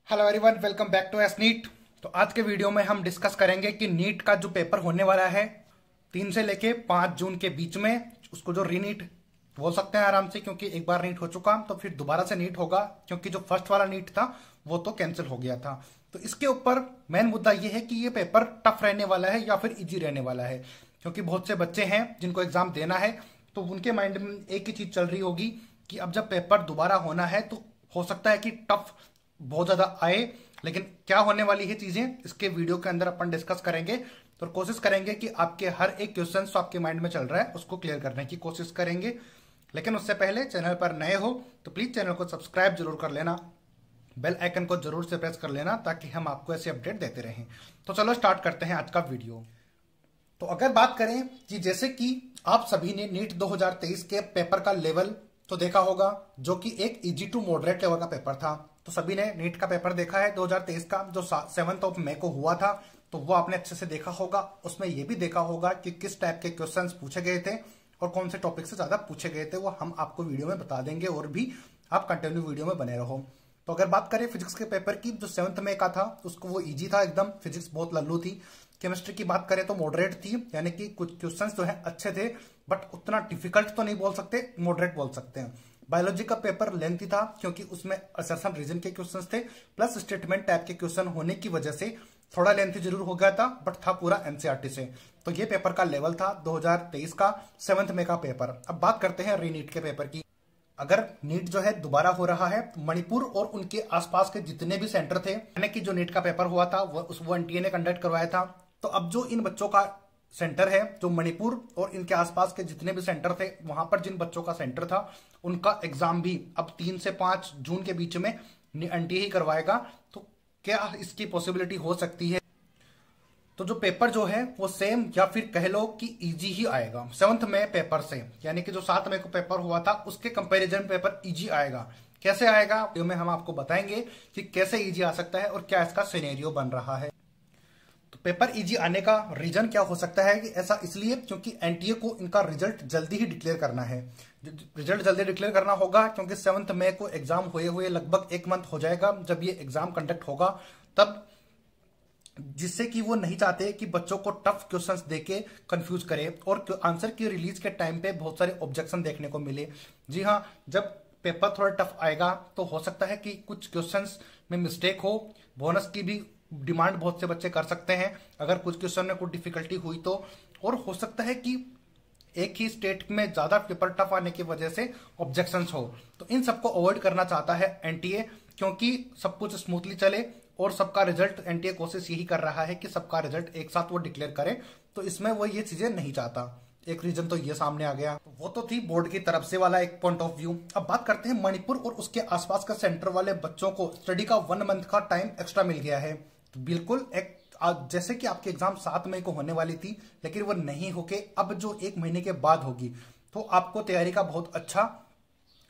Hello everyone, welcome back to S NEET. तो आज के वीडियो में हम डिस्कस करेंगे कि नीट का जो पेपर होने वाला है 3 से लेके 5 जून के बीच में, उसको जो रीनीट बोल सकते हैं आराम से, क्योंकि एक बार नीट हो चुका तो फिर दोबारा से नीट होगा, क्योंकि जो फर्स्ट वाला नीट था वो तो कैंसिल हो गया था। तो इसके ऊपर मेन मुद्दा ये है कि ये पेपर टफ रहने वाला है या फिर इजी रहने वाला है, क्योंकि बहुत से बच्चे हैं जिनको एग्जाम देना है, तो उनके माइंड में एक ही चीज चल रही होगी कि अब जब पेपर दोबारा होना है तो हो सकता है कि टफ बहुत ज्यादा आए। लेकिन क्या होने वाली है चीजें, इसके वीडियो के अंदर अपन डिस्कस करेंगे। तो कोशिश करेंगे कि आपके हर एक क्वेश्चन जो आपके माइंड में चल रहा है उसको क्लियर करने की कोशिश करेंगे। लेकिन उससे पहले चैनल पर नए हो तो प्लीज चैनल को सब्सक्राइब जरूर कर लेना, बेल आइकन को जरूर से प्रेस कर लेना, ताकि हम आपको ऐसे अपडेट देते रहें। तो चलो स्टार्ट करते हैं आज का वीडियो। तो अगर बात करें कि जैसे कि आप सभी ने नीट 2023 के पेपर का लेवल तो देखा होगा, जो कि एक इजी टू मॉडरेट लेवल का पेपर था। तो सभी ने नीट का पेपर देखा है 2023 का, जो 7 मई को हुआ था, तो वो आपने अच्छे से देखा होगा। उसमें यह भी देखा होगा कि किस टाइप के क्वेश्चंस पूछे गए थे और कौन से टॉपिक से ज्यादा पूछे गए थे, वो हम आपको वीडियो में बता देंगे, और भी आप कंटिन्यू वीडियो में बने रहो। तो अगर बात करें फिजिक्स के पेपर की, जो 7 मई का था, उसको वो इजी था एकदम, फिजिक्स बहुत लल्लू थी। केमिस्ट्री की बात करें तो मॉडरेट थी, यानी कि कुछ क्वेश्चंस जो है अच्छे थे, बट उतना डिफिकल्ट तो नहीं बोल सकते, मॉडरेट बोल सकते हैं। बायोलॉजी का पेपर लेंथी था, क्योंकि उसमें असर्शन रीजन के क्वेश्चंस थे, प्लस स्टेटमेंट टाइप के क्वेश्चन होने की वजह से थोड़ा लेंथी जरूर हो गया था, बट था पूरा एनसीईआरटी से। तो ये पेपर का लेवल था 2023 का 7 मई का पेपर। अब बात करते हैं रीनीट के पेपर की। अगर नीट जो है दोबारा हो रहा है, मणिपुर और उनके आसपास के जितने भी सेंटर थे, यानी कि जो नीट का पेपर हुआ था वो एनटीए ने कंडक्ट करवाया था, तो अब जो इन बच्चों का सेंटर है, जो मणिपुर और इनके आसपास के जितने भी सेंटर थे, वहां पर जिन बच्चों का सेंटर था, उनका एग्जाम भी अब 3 से 5 जून के बीच में एनटीए ही करवाएगा। तो क्या इसकी पॉसिबिलिटी हो सकती है? तो जो पेपर जो है वो सेम, या फिर कह लो कि इजी ही आएगा 7 मई पेपर से, यानी कि जो 7 मई को पेपर हुआ था उसके कंपैरिजन पेपर इजी आएगा। कैसे आएगा वीडियो में हम आपको बताएंगे कि कैसे इजी आ सकता है और क्या इसका सिनेरियो बन रहा है। तो पेपर इजी आने का रीजन क्या हो सकता है कि ऐसा इसलिए क्योंकि एनटीए को इनका रिजल्ट जल्दी ही डिक्लेयर करना है। रिजल्ट जल्दी डिक्लेयर करना होगा क्योंकि 7 मई को एग्जाम हुए हुए लगभग 1 मंथ हो जाएगा जब ये एग्जाम कंडक्ट होगा, तब, जिससे कि वो नहीं चाहते कि बच्चों को टफ क्वेश्चंस देके कंफ्यूज करे और आंसर की रिलीज के टाइम पे बहुत सारे ऑब्जेक्शन देखने को मिले। जी हाँ, जब पेपर थोड़ा टफ आएगा तो हो सकता है कि कुछ क्वेश्चंस में मिस्टेक हो, बोनस की भी डिमांड बहुत से बच्चे कर सकते हैं अगर कुछ क्वेश्चन में कुछ डिफिकल्टी हुई तो, और हो सकता है कि एक ही स्टेट में ज्यादा पेपर टफ आने की वजह से ऑब्जेक्शंस हो। तो इन सबको अवॉइड करना चाहता है एनटीए, क्योंकि सब कुछ स्मूथली चले और सबका रिजल्ट, एनटीए कोशिश यही कर रहा है कि सबका रिजल्ट एक साथ वो डिक्लेयर करे, तो इसमें वो ये चीजें नहीं चाहता। एक रीजन तो ये सामने आ गया। तो वो तो थी बोर्ड की तरफ से वाला एक पॉइंट ऑफ व्यू। अब बात करते हैं मणिपुर और उसके आसपास का सेंटर वाले बच्चों को स्टडी का 1 मंथ का टाइम एक्स्ट्रा मिल गया है। तो बिल्कुल एक, जैसे कि आपकी एग्जाम 7 मई को होने वाली थी, लेकिन वो नहीं होके अब जो 1 महीने के बाद होगी, तो आपको तैयारी का बहुत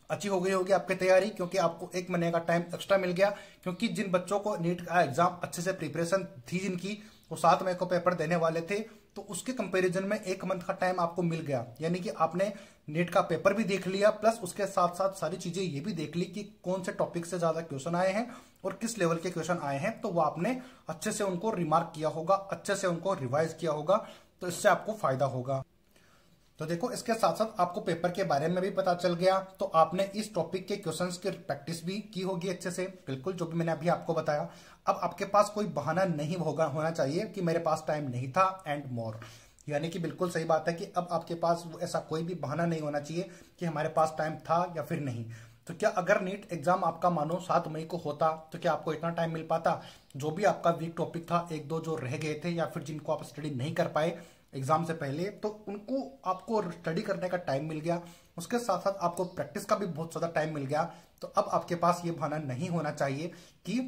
अच्छी हो गई होगी आपकी तैयारी, क्योंकि आपको 1 महीने का टाइम एक्स्ट्रा मिल गया। क्योंकि जिन बच्चों को नीट का एग्जाम अच्छे से प्रिपरेशन थी, जिनकी वो 7 मई को पेपर देने वाले थे, तो उसके कंपैरिजन में 1 मंथ का टाइम आपको मिल गया। यानी कि आपने नीट का पेपर भी देख लिया, प्लस उसके साथ साथ सारी चीजें ये भी देख ली कि कौन से टॉपिक से ज्यादा क्वेश्चन आए हैं और किस लेवल के क्वेश्चन आए हैं, तो वो आपने अच्छे से उनको रिमार्क किया होगा, अच्छे से उनको रिवाइज किया होगा, तो इससे आपको फायदा होगा। तो देखो, इसके साथ साथ आपको पेपर के बारे में भी पता चल गया, तो आपने इस टॉपिक के क्वेश्चंस की प्रैक्टिस भी की होगी अच्छे से, बिल्कुल जो भी मैंने अभी आपको बताया। अब आपके पास कोई बहाना नहीं होना चाहिए कि मेरे पास टाइम नहीं था एंड मोर, यानी कि बिल्कुल सही बात है कि अब आपके पास ऐसा कोई भी बहाना नहीं होना चाहिए कि हमारे पास टाइम था या फिर नहीं। तो क्या अगर नीट एग्जाम आपका मानो 7 मई को होता तो क्या आपको इतना टाइम मिल पाता? जो भी आपका वीक टॉपिक था, 1-2 जो रह गए थे या फिर जिनको आप स्टडी नहीं कर पाए एग्जाम से पहले, तो उनको आपको स्टडी करने का टाइम मिल गया, उसके साथ साथ आपको प्रैक्टिस का भी बहुत ज्यादा टाइम मिल गया। तो अब आपके पास ये बहाना नहीं होना चाहिए कि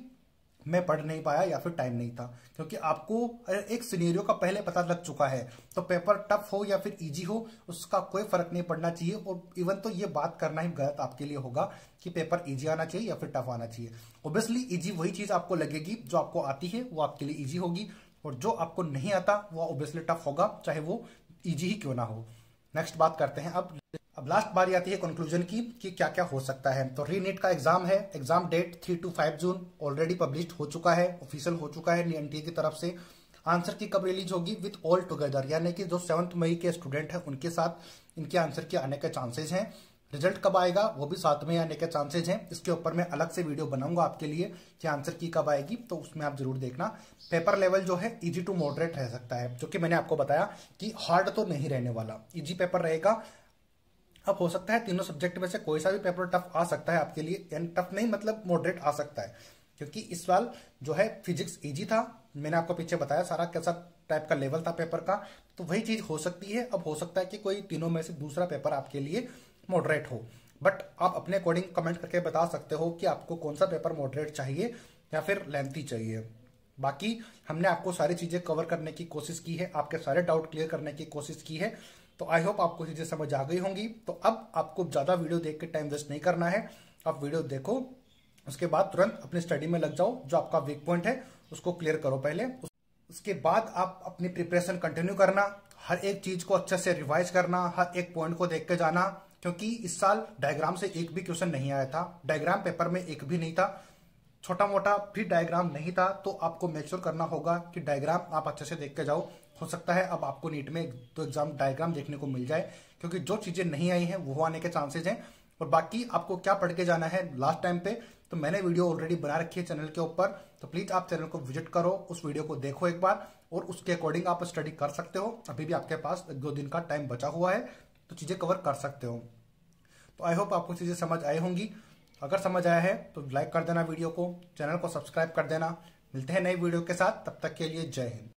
मैं पढ़ नहीं पाया या फिर टाइम नहीं था, क्योंकि आपको एक सिनेरियो का पहले पता लग चुका है। तो पेपर टफ हो या फिर इजी हो, उसका कोई फर्क नहीं पड़ना चाहिए। और इवन तो ये बात करना ही गलत आपके लिए होगा कि पेपर इजी आना चाहिए या फिर टफ आना चाहिए। ऑब्वियसली इजी वही चीज आपको लगेगी जो आपको आती है, वो आपके लिए इजी होगी, और जो आपको नहीं आता वो ऑब्वियसली टफ होगा, चाहे वो इजी ही क्यों ना हो। नेक्स्ट बात करते हैं अब अब लास्ट बारी आती है कंक्लूजन की कि क्या क्या हो सकता है। तो रीनीट का एग्जाम है, exam date 3 to 5 June already publish हो चुका है, ऑफिशियल हो चुका है एनटीए की तरफ से। आंसर की कब रिलीज होगी? विथ ऑल टुगेदर, यानी कि जो 7 मई के स्टूडेंट हैं उनके साथ इनके आंसर के आने के चांसेस हैं। रिजल्ट कब आएगा वो भी 7 में आने के चांसेस हैं। इसके ऊपर मैं अलग से वीडियो बनाऊंगा आपके लिए कि आंसर की कब आएगी, तो उसमें आप जरूर देखना। पेपर लेवल जो है इजी टू मॉडरेट रह सकता है, जो कि मैंने आपको बताया कि हार्ड तो नहीं रहने वाला, इजी पेपर रहेगा। अब हो सकता है तीनों सब्जेक्ट में से कोई सा भी पेपर टफ आ सकता है आपके लिए, यानी टफ नहीं मतलब मॉडरेट आ सकता है, क्योंकि इस साल जो है फिजिक्स इजी था, मैंने आपको पीछे बताया सारा कैसा टाइप का लेवल था पेपर का, तो वही चीज हो सकती है। अब हो सकता है कि कोई तीनों में से दूसरा पेपर आपके लिए मॉडरेट हो, बट आप अपने अकॉर्डिंग कमेंट करके बता सकते हो कि आपको कौन सा पेपर मॉडरेट चाहिए या फिर लेंथी चाहिए। बाकी हमने आपको सारी चीजें कवर करने की कोशिश की है, आपके सारे डाउट क्लियर करने की कोशिश की है, तो आई होप आपको चीजें समझ आ गई होंगी। तो अब आपको ज्यादा वीडियो देख के टाइम वेस्ट नहीं करना है, आप वीडियो देखो, उसके बाद तुरंत अपनी स्टडी में लग जाओ, जो आपका वीक पॉइंट है उसको क्लियर करो पहले, उसके बाद आप अपनी प्रिपरेशन कंटिन्यू करना, हर एक चीज को अच्छे से रिवाइज करना, हर एक पॉइंट को देख के जाना, क्योंकि इस साल डायग्राम से एक भी क्वेश्चन नहीं आया था, डायग्राम पेपर में एक भी नहीं था, छोटा मोटा भी डायग्राम नहीं था, तो आपको मेक श्योर करना होगा कि डायग्राम आप अच्छे से देख के जाओ। हो सकता है अब आपको नीट में तो एग्जाम डायग्राम देखने को मिल जाए, क्योंकि जो चीजें नहीं आई हैं वो आने के चांसेस हैं। और बाकी आपको क्या पढ़ के जाना है लास्ट टाइम पे, तो मैंने वीडियो ऑलरेडी बना रखी है चैनल के ऊपर, तो प्लीज आप चैनल को विजिट करो, उस वीडियो को देखो एक बार, और उसके अकॉर्डिंग आप स्टडी कर सकते हो। अभी भी आपके पास 2 दिन का टाइम बचा हुआ है, तो चीजें कवर कर सकते हो। तो आई होप आपको चीजें समझ आई होंगी। अगर समझ आया है तो लाइक कर देना वीडियो को, चैनल को सब्सक्राइब कर देना। मिलते हैं नई वीडियो के साथ, तब तक के लिए जय हिंद।